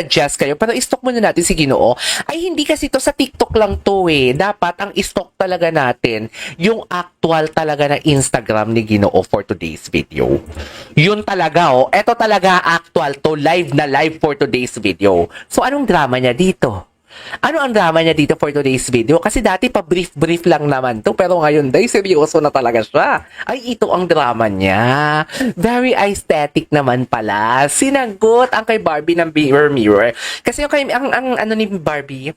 suggest kayo, pero i-stalk muna natin si Ginoo. Ay, hindi kasi to sa TikTok lang to eh. Dapat ang i-stalk talaga natin yung actual talaga na Instagram ni Ginoo for today's video. Yun talaga oh. Ito talaga actual to, live na live for today's video. So, anong drama niya dito? Ano ang drama niya dito for today's video? Kasi dati pa brief-brief lang naman to, pero ngayon day seryoso na talaga siya. Ay, ito ang drama niya. Very aesthetic naman pala. Sinagot ang kay Barbie ng Mirror Mirror. Kasi yung kay, ang ano ni Barbie,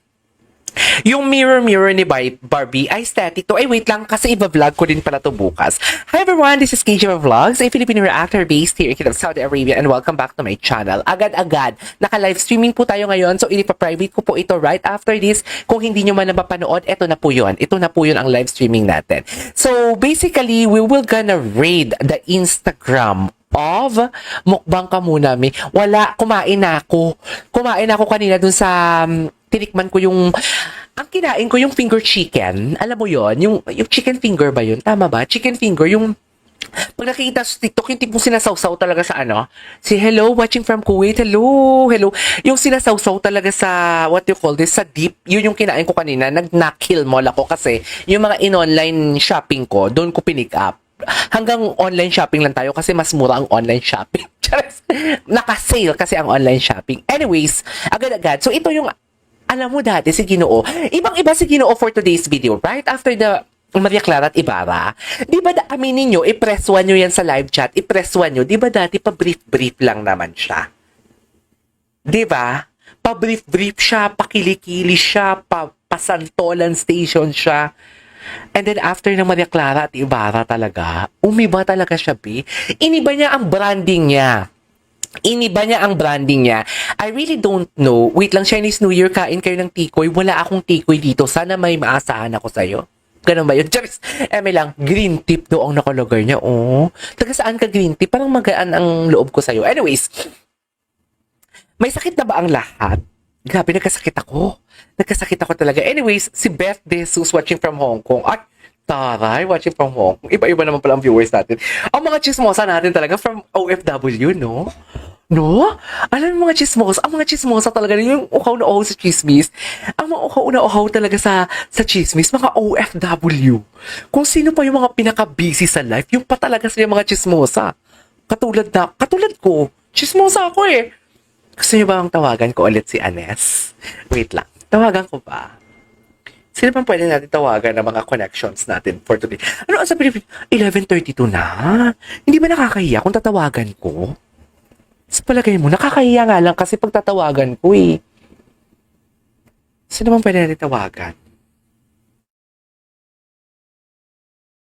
yung Mirror Mirror ni Barbie, aesthetic to. Ay, wait lang, kasi iba-vlog ko din pala to bukas. Hi everyone, this is KJ Vlogs, a Filipino reactor based here in Saudi Arabia, and welcome back to my channel. Agad-agad, naka-live streaming po tayo ngayon, so inipa-private ko po ito right after this. Kung hindi nyo man napapanood, ito na po yun. Ito na po yun ang live streaming natin. So, basically, we will gonna raid the Instagram of Mukbang Ka Muna Mi. Wala, kumain na ako. Kumain ako kanina dun sa tinikman ko yung ang kinain ko yung finger chicken. Alam mo yon, yung chicken finger ba yun? Tama ba? Chicken finger, yung pag nakikita sa TikTok, yung tipong sinasawsaw talaga sa ano? Si hello, watching from Kuwait. Hello, hello. Yung sinasawsaw talaga sa, what you call this, sa dip. Yun yung kinain ko kanina. Nag-kill mall ako kasi yung mga in-online shopping ko, doon ko pinick up. Hanggang online shopping lang tayo kasi mas mura ang online shopping. Naka-sale kasi ang online shopping. Anyways, agad-agad. So, ito yung alam mo dati si Ginoo, ibang-iba si Ginoo for today's video. Right after the Maria Clara at Ibarra, di ba aminin nyo, i-press 1 nyo yan sa live chat, i-press 1 nyo, di ba dati pa-brief-brief lang naman siya? Di ba? Pa-brief-brief siya, pakilikili siya, pasantolan station siya. And then after ng Maria Clara at Ibarra talaga, umiba talaga siya, B. Iniba niya ang branding niya. Iniba niya ang branding niya. I really don't know. Wait lang, Chinese New Year, kain kayo ng tikoy. Wala akong tikoy dito. Sana may maasahan ako sa'yo. Ganun ba yun? Charis! May lang, green tip do ang nakalagay niya. Oh, taga saan ka green tip? Parang magaan ang loob ko sa'yo. Anyways, may sakit na ba ang lahat? Grabe, nagkasakit ako. Nagkasakit ako talaga. Anyways, si Beth De Jesus watching from Hong Kong. At taray, watching from Hong Kong. Iba-iba naman pala ang viewers natin. Ang mga chismosa natin talaga from OFW, no? No? Alam mo mga chismosa, ang mga chismosa talaga, yung uhaw na uhaw sa chismis, ang mga uhaw na uhaw talaga sa chismis, mga OFW. Kung sino pa yung mga pinaka-busy sa life, yung pa talaga sila mga chismosa. Katulad ko, chismosa ako eh. Gusto niyo ba ang tawagan ko ulit si Anes? Wait lang, tawagan ko ba? Sino bang pwede natin tawagan ng mga connections natin for today? Ano ang sabi? 11:32 na? Hindi ba nakakahiya kung tatawagan ko? Sa palagay mo, nakakahiya nga lang kasi pagtatawagan ko eh. Sino bang pwede natin tawagan?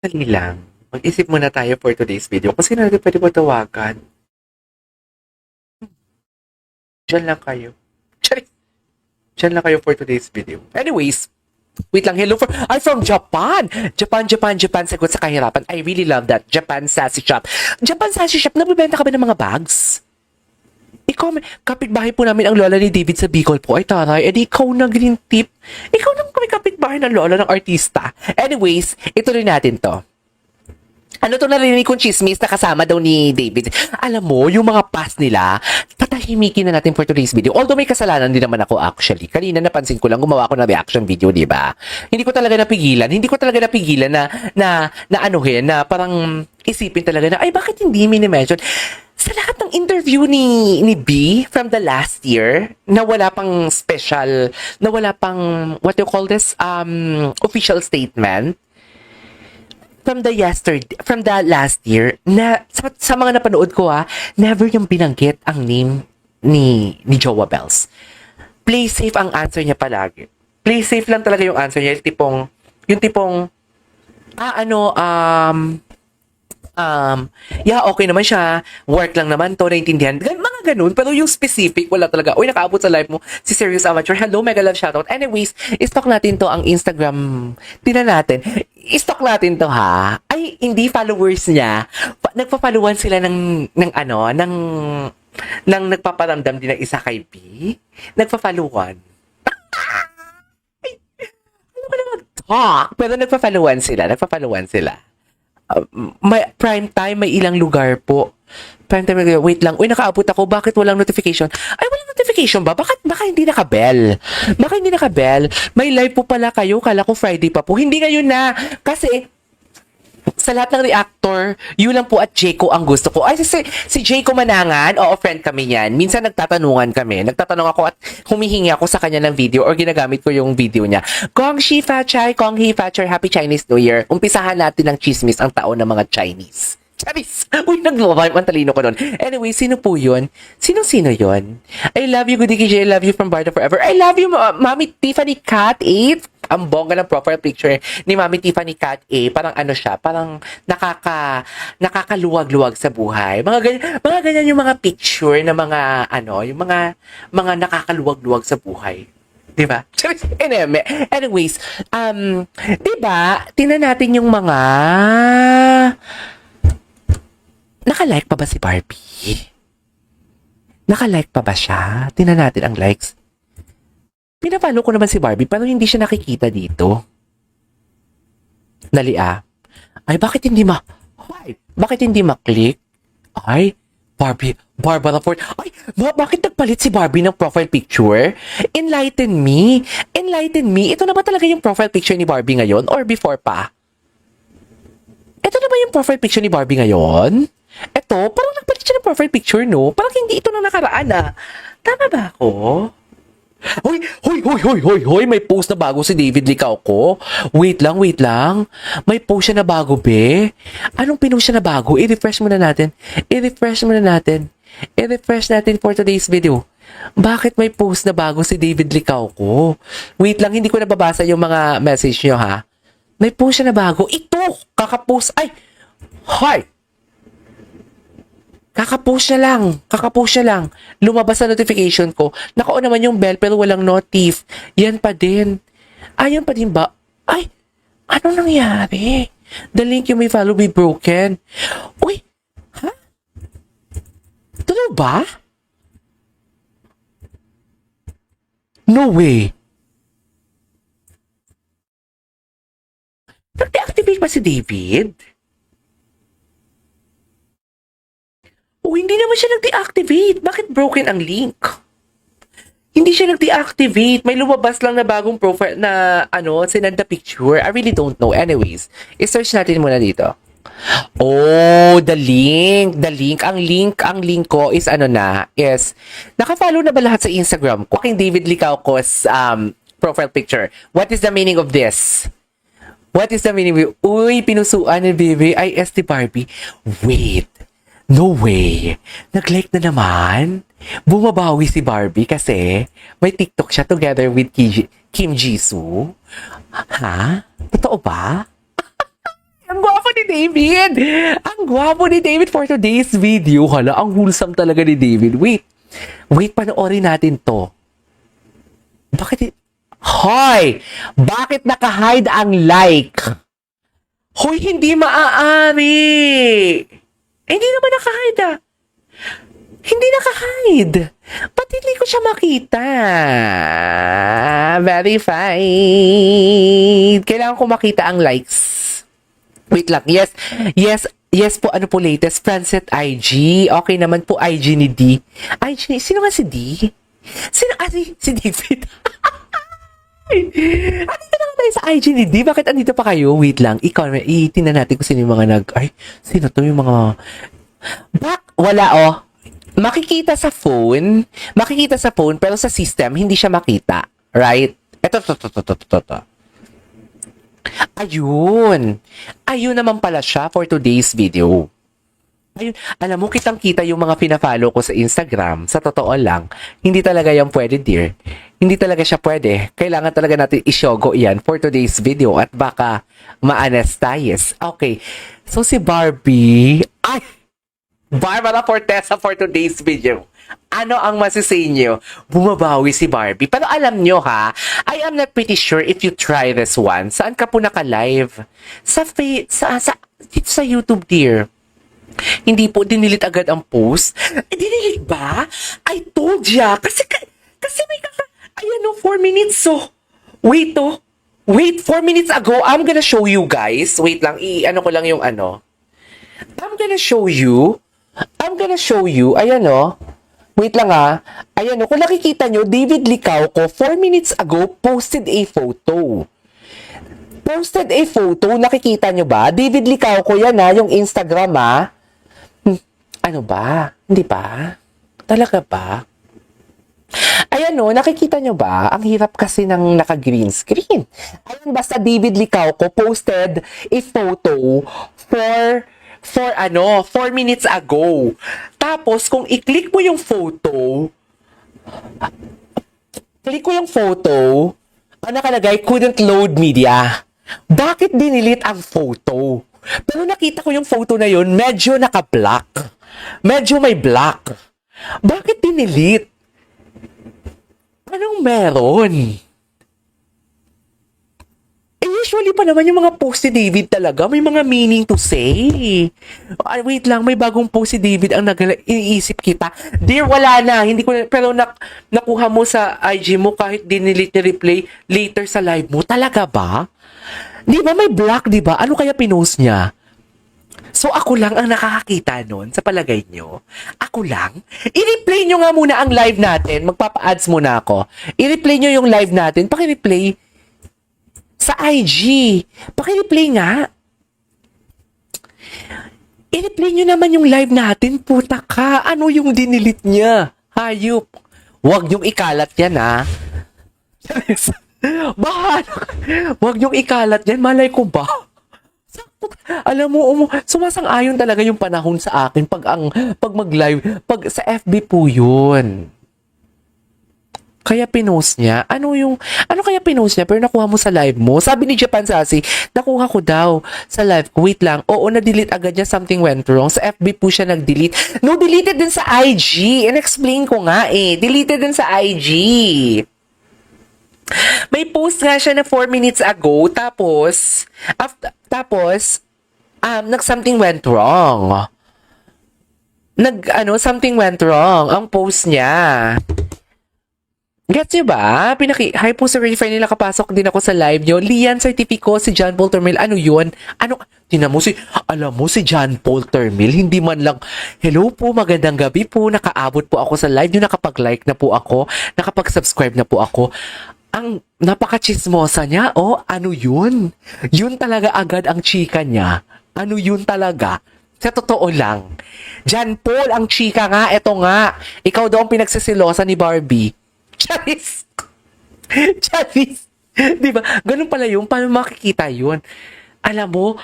Dali lang. Mag-isip muna tayo for today's video. Kung sino natin pwede mo tawagan? Diyan lang kayo. Diyan lang kayo for today's video. Anyways, wait lang, hello I'm from Japan! Japan, sagot sa kahirapan. I really love that. Japan Sassy Shop. Japan Sassy Shop, nagbibenta ka ba ng mga bags? Ikaw, kapitbahay po namin ang lola ni David sa Bicol po. Ay, taray, edi ikaw na green tip. Ikaw na kami kapitbahay ng lola ng artista. Anyways, ituloy natin to. Ano to narinig kong chismis na kasama daw ni David? Alam mo, yung mga past nila, patahimikin na natin for today's video. Although may kasalanan din naman ako actually. Kanina napansin ko lang, gumawa ako ng reaction video, di ba? Hindi ko talaga napigilan na anuhin, na parang isipin talaga na, ay bakit hindi mini-mention? Sa lahat ng interview ni B from the last year, na wala pang special, na wala pang, what do you call this, official statement, from the last year, na sa mga napanood ko never yung binanggit ang name ni Jowa Bells. Play safe ang answer niya palagi. Play safe lang talaga yung answer niya, yung tipong yeah, okay naman siya, work lang naman to, naintindihan, mga ganun, pero yung specific, wala talaga. Uy, nakaabot sa live mo, si Serious Amateur, hello, mega love shoutout. Anyways, i-stalk natin to ang Instagram, tingnan natin, i-stalk natin to ha. Ay, hindi followers niya, nagpa-followan sila ng nagpaparamdam din ng isa kay B, nagpa-followan. Ay, ano ko na mag-talk, pero nagpa-followan sila. May prime time, may ilang lugar po. Prime time, wait lang. Uy, nakaabot ako. Bakit walang notification? Ay, walang notification ba? Baka hindi nakabell. Baka hindi nakabell. May live po pala kayo. Kala ko Friday pa po. Hindi ngayon na. Kasi, sa lahat ng reactor, yun lang po at Jayco ang gusto ko. Ay, si Jayco Manangan, oo, friend kami yan. Minsan nagtatanungan kami. Nagtatanong ako at humihingi ako sa kanya ng video or ginagamit ko yung video niya. Kong Shi Fa Chai, Kong Hee Fa Chai, Happy Chinese New Year. Umpisahan natin ng chismis ang taon ng mga Chinese. Charis! Uy, nag-vibe ang talino ko nun. Anyway, sino po yun? Sino yun? I love you, Goody KJ. I love you from Bardo Forever. I love you, Mami Tiffany Cat 8. Ang bongga ng profile picture ni Mami Tiffany Cat 8. Parang ano siya, parang nakakaluwag-luwag sa buhay. Mga ganyan yung mga picture na mga, yung mga nakakaluwag-luwag sa buhay. Diba? Anyways, diba, tingnan natin yung mga naka-like pa ba si Barbie? Naka-like pa ba siya? Tingnan natin ang likes. Pinapalo ko naman si Barbie pero hindi siya nakikita dito. Dali Ay, bakit hindi ma-click? Ay, Barbara Ford. Ay, bakit nagpalit si Barbie ng profile picture? Enlighten me. Ito na ba talaga yung profile picture ni Barbie ngayon or before pa? Ito na ba yung profile picture ni Barbie ngayon? Ito, parang nagpalit siya ng profile picture, no? Parang hindi ito na nakaraan, Tama ba ako? Hoy, may post na bago si David Licauco. Wait lang. May post siya na bago, be. Anong pinost siya na bago? I-refresh muna natin for today's video. Bakit may post na bago si David Licauco? Wait lang, hindi ko nababasa yung mga message nyo, ha? May post siya na bago. Ito! Kakapost. Hi! Kakapost siya lang. Lumabas na notification ko. Naka-on naman yung bell pero walang notif. Yan pa din. Yan pa din ba? Ay! Ano nangyari? The link you may follow be broken. Uy! Ha? Tuloy ba? No way. Nag-deactivate ba si David? Hindi naman siya nag-deactivate. Bakit broken ang link? Hindi siya nag-deactivate. May lumabas lang na bagong profile na, sinend na picture. I really don't know. Anyways, i-search natin muna dito. Oh, the link. Ang link ko is naka-follow na ba lahat sa Instagram ko? Aking David Licauco's profile picture. What is the meaning of this? Uy, pinusuan ni baby. Ay, ST Barbie. Wait. No way. Nag-like na naman. Bumabawi si Barbie kasi may TikTok siya together with Kim Jisoo. Ha? Totoo ba? Ang gwapo ni David! Ang gwapo ni David for today's video. Hala, ang wholesome talaga ni David. Wait, panoorin natin to. Hoy! Bakit naka-hide ang like? Hoy, hindi maaari! Hindi naman naka-hide Hindi naka-hide. Ba't hindi ko siya makita? Verified. Kailangan ko makita ang likes. Wait lang. Yes po. Ano po latest? Francet IG. Okay naman po IG ni D. Sino nga si D? Si David. Andito na tayo sa IG ni D. Bakit andito pa kayo? Wait lang. Tingnan natin kung sino yung mga sino to yung mga... Wala Makikita sa phone pero sa system hindi siya makita. Right? Ito. Ayun naman pala siya for today's video. Ayun, alam mo, kitang-kita yung mga pina-follow ko sa Instagram. Sa totoo lang, hindi talaga yan pwede, dear. Hindi talaga siya pwede. Kailangan talaga natin isyogo yan for today's video at baka ma-anestayes. Okay. So, si Barbie... Barbara Fortesa for today's video. Ano ang masisay nyo? Bumabawi si Barbie. Pero alam nyo I am not pretty sure if you try this one. Saan ka po naka-live? Sa YouTube, dear. Hindi po dinilit agad ang post. Dinilit ba? I told ya. Kasi may 4 minutes Wait 4 minutes ago, I'm gonna show you guys. Wait lang, ko lang yung I'm gonna show you, ayan Wait lang ha. Ayan o, kung nakikita nyo, David Licauco, 4 minutes ago, posted a photo. Nakikita nyo ba? David Licauco yan ha, yung Instagram ha. Ano ba? Hindi ba? Talaga ba? Ayan o, nakikita nyo ba? Ang hirap kasi ng naka-green screen. Ayan, basta David Licauco posted a photo for 4 minutes ago. Tapos, kung i-click mo yung photo, ang nakalagay, couldn't load media. Bakit dinilit ang photo? Pero nakita ko yung photo na yun, medyo naka-black. Medyo may black. Bakit dinilit? Anong meron? Usually pa naman yung mga post ni David talaga, may mga meaning to say. Wait lang, may bagong post si David ang iniisip kita. Dear, wala na. Hindi ko na, pero nakuha mo sa IG mo kahit dinilit ni replay later sa live mo. Talaga ba? Di ba may black, di ba? Ano kaya pinost niya? So, ako lang ang nakakakita nun sa palagay nyo. Ako lang? I-replay nyo nga muna ang live natin. Magpapa-ads muna ako. I-replay nyo yung live natin. Paki-replay sa IG. Paki-replay nga. I-replay nyo naman yung live natin. Puta ka. Ano yung dinilit niya? Hayop. Huwag yung ikalat yan, ha? Bahala. Huwag yung ikalat yan. Malay ko ba? Alam mo, sumasang-ayon talaga yung panahon sa akin pag mag-live, pag sa FB po yun. Kaya pinost niya. Ano kaya pinost niya pero nakuha mo sa live mo? Sabi ni Japan Sassy, nakuha ko daw sa live ko. Wait lang. Oo, na-delete agad niya. Something went wrong. Sa FB po siya nag-delete. No, deleted din sa IG. In-explain ko nga eh. Deleted din sa IG. May post nga siya na 4 minutes ago. Tapos, something went wrong. Something went wrong. Ang post niya. Gets nyo ba? Hi po sa verify nila, kapasok din ako sa live nyo. Lian Certifico, si John Paul Termil. Ano yun? Alam mo si John Paul Termil, hindi man lang, hello po, magandang gabi po, nakaabot po ako sa live nyo, nakapag-like na po ako, nakapag-subscribe na po ako. Ang napaka-chismosa niya, ano yun? Yun talaga agad ang chika niya. Ano yun talaga? Sa totoo lang. John Paul, ang chika nga, eto nga. Ikaw daw ang pinagsisilosa ni Barbie. Charis. Di ba? Ganun pala yun. Paano makikita yun? Alam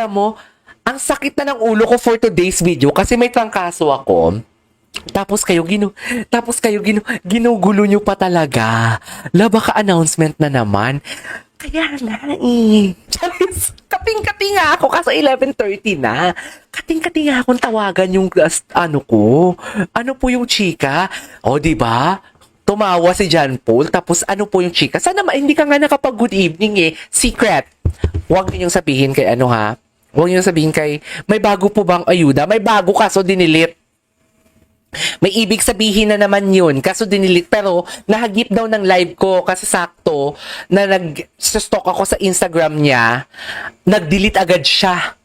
mo, ang sakit na ng ulo ko for today's video kasi may trangkaso ako. Tapos kayo ginugulo nyo pa talaga. Baka announcement na naman. Kaya nga eh. Charis, kating-kating nga ako kasi 11:30 na. Kating-kating nga akong tawagan yung ko. Ano po yung chika? Di ba? Tumawa si John Paul, tapos ano po yung chika? Sana hindi ka nga nakapag good evening eh. Secret. Huwag ninyong sabihin kay Huwag ninyong sabihin kay, may bago po bang ayuda? May bago kaso dinilit. May ibig sabihin na naman yun, kaso dinilit. Pero nahagip daw ng live ko kasi sakto na nag-stalk ako sa Instagram niya, nag-delete agad siya.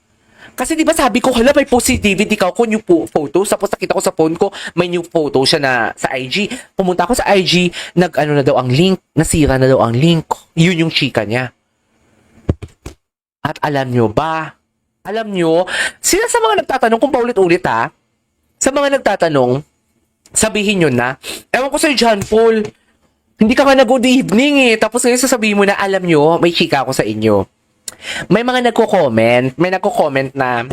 Kasi di ba sabi ko, hala, may post si David Licauco, new photos. Tapos nakita ko sa phone ko, may new photo siya na sa IG. Pumunta ako sa IG, na daw ang link, nasira na daw ang link. Yun yung chika niya. At alam nyo, sila sa mga nagtatanong, kung paulit-ulit sa mga nagtatanong, sabihin nyo na, ewan ko sa'yo, John Paul, hindi ka nga nag-good evening eh. Tapos ngayon sasabihin mo na, alam nyo, may chika ako sa inyo. May mga nagko-comment na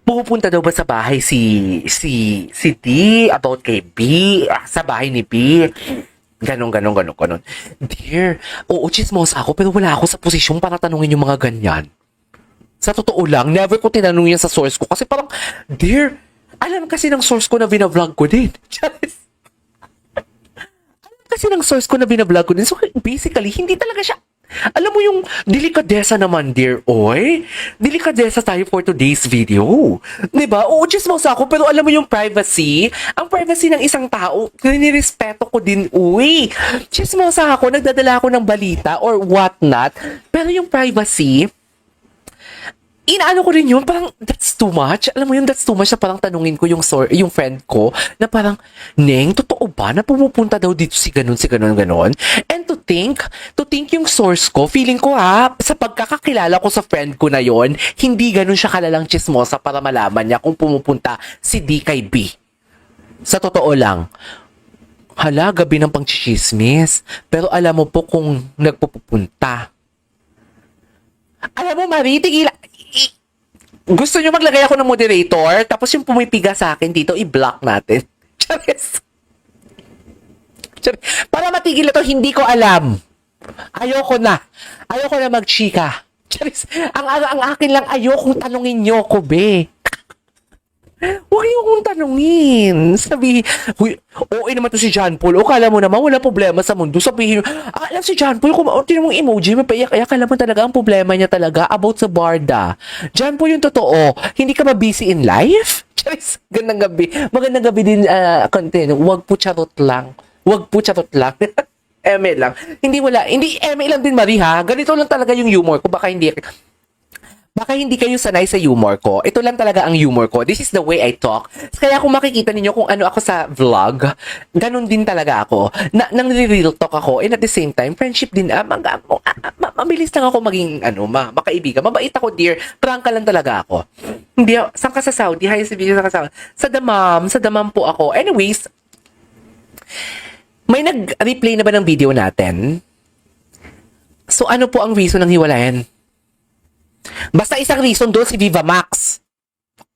pupunta daw ba sa bahay si D about kay B, sa bahay ni B. Ganon. Dear, chismosa ako pero wala ako sa posisyong para tanungin yung mga ganyan. Sa totoo lang, never ko tinanong yan sa source ko kasi parang, dear, alam kasi ng source ko na binablog ko din. So basically, hindi talaga siya. Alam mo yung delikadesa naman, dear. Delikadesa tayo for today's video. Diba? Chismosa ako, pero alam mo yung privacy? Ang privacy ng isang tao, nirespeto ko din, Chismosa ako, nagdadala ako ng balita or what not. Pero yung privacy, inaano ko rin yun, parang that's too much. Alam mo yun, that's too much na parang tanungin ko yung friend ko na parang, Neng, totoo ba na pumupunta daw dito si ganun, ganon. And to think yung source ko, feeling ko sa pagkakakilala ko sa friend ko na yon, hindi ganun siya kalalang chismosa para malaman niya kung pumupunta si D kay B. Sa totoo lang, hala, gabi ng pangchichismis. Pero alam mo po kung nagpupunta. Alam mo, Marie, gusto nyo maglagay ako ng moderator, tapos yung pumipiga sa akin dito, i-block natin. Charis. Para matigil ito, hindi ko alam. Ayoko na magchika. Charis. Ang akin lang, ayokong tanungin nyo ko, be. Huwag niyo kong tanungin. Sabihin, okay naman to si John Paul. O kala mo naman, wala problema sa mundo. Sabihin, alam si John Paul, kung tinan mong emoji, mapaiyak-iyak, kala mo talaga ang problema niya talaga about sa Barda. John Paul yung totoo. Hindi ka ba-busy in life? Charis, gandang gabi. Magandang gabi din, content. Huwag po charot lang. Eme lang. Hindi eme lang din, Marie, ha? Ganito lang talaga yung humor ko. Baka hindi kayo sanay sa humor ko. Ito lang talaga ang humor ko. This is the way I talk. Kaya kung makikita ninyo kung ano ako sa vlog, ganun din talaga ako. Nang real talk ako, and at the same time, friendship din. Mabilis lang ako maging, makaibigan. Mabait ako, dear. Prangka lang talaga ako. Hindi, saan ka sa Saudi? Hi, sa video, saan ka sa Saudi? Sa Damam po ako. Anyways, may nag-replay na ba ng video natin? So, ano po ang reason ng hiwalayan? Basta isang reason doon si Viva Max.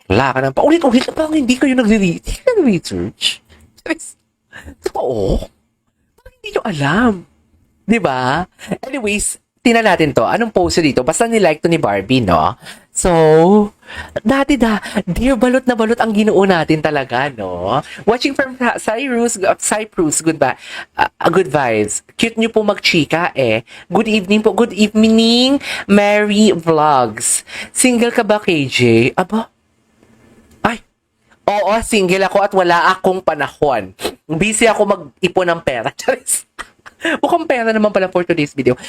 Wala ka na. Paulit-ulit na parang hindi kayo nag-research. Totoo? Parang hindi nyo alam. Diba? Anyways, tingnan natin to. Anong post dito? Basta nilike to ni Barbie, no? So, dear, balot na balot ang Ginoo natin talaga, no? Watching from Cyprus, goodbye. Good vibes. Cute nyo po magchika, eh. Good evening po. Good evening, Mary Vlogs. Single ka ba, KJ? Aba? Ay, oo, single ako at wala akong panahon. Busy ako mag-ipon ng pera. Mukhang pera naman pala for today's video.